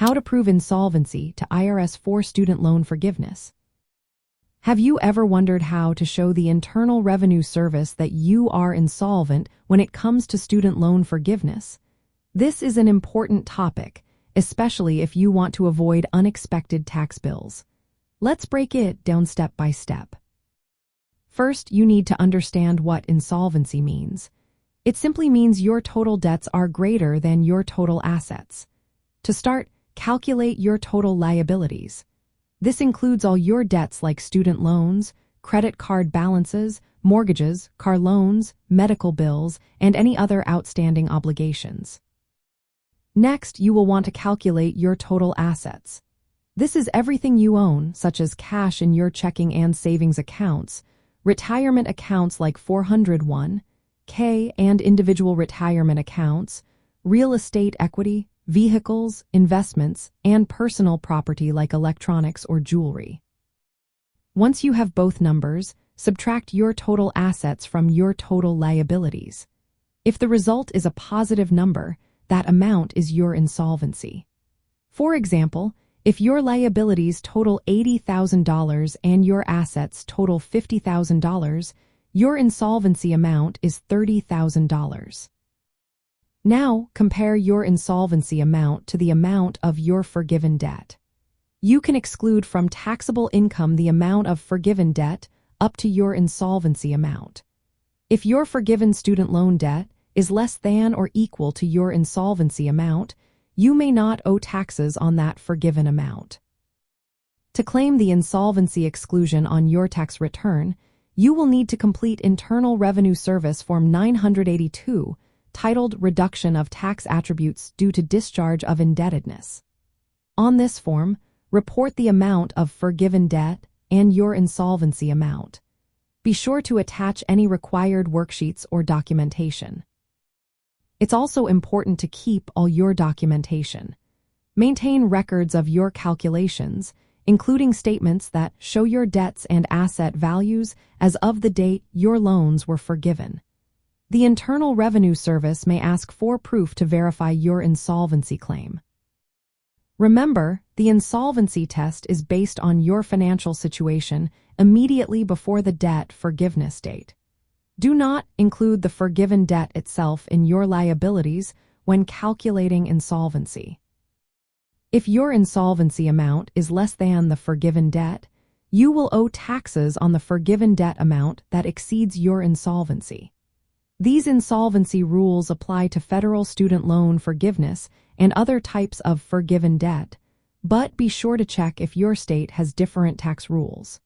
How to prove insolvency to IRS for student loan forgiveness. Have you ever wondered how to show the Internal Revenue Service that you are insolvent when it comes to student loan forgiveness? This is an important topic, especially if you want to avoid unexpected tax bills. Let's break it down step by step. First, you need to understand what insolvency means. It simply means your total debts are greater than your total assets. To start, calculate your total liabilities. This includes all your debts like student loans, credit card balances, mortgages, car loans, medical bills, and any other outstanding obligations. Next, you will want to calculate your total assets. This is everything you own, such as cash in your checking and savings accounts, retirement accounts like 401(k) and individual retirement accounts, real estate equity, vehicles, investments, and personal property like electronics or jewelry. Once you have both numbers, subtract your total assets from your total liabilities. If the result is a positive number, that amount is your insolvency. For example, if your liabilities total $80,000 and your assets total $50,000, your insolvency amount is $30,000. Now, compare your insolvency amount to the amount of your forgiven debt. You can exclude from taxable income the amount of forgiven debt up to your insolvency amount. If your forgiven student loan debt is less than or equal to your insolvency amount, you may not owe taxes on that forgiven amount. To claim the insolvency exclusion on your tax return, you will need to complete Internal Revenue Service Form 982, titled Reduction of Tax Attributes Due to Discharge of Indebtedness. On this form, report the amount of forgiven debt and your insolvency amount. Be sure to attach any required worksheets or documentation. It's also important to keep all your documentation. Maintain records of your calculations, including statements that show your debts and asset values as of the date your loans were forgiven. The Internal Revenue Service may ask for proof to verify your insolvency claim. Remember, the insolvency test is based on your financial situation immediately before the debt forgiveness date. Do not include the forgiven debt itself in your liabilities when calculating insolvency. If your insolvency amount is less than the forgiven debt, you will owe taxes on the forgiven debt amount that exceeds your insolvency. These insolvency rules apply to federal student loan forgiveness and other types of forgiven debt, but be sure to check if your state has different tax rules.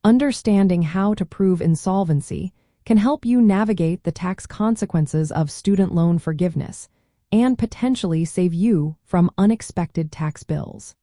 Understanding how to prove insolvency can help you navigate the tax consequences of student loan forgiveness and potentially save you from unexpected tax bills.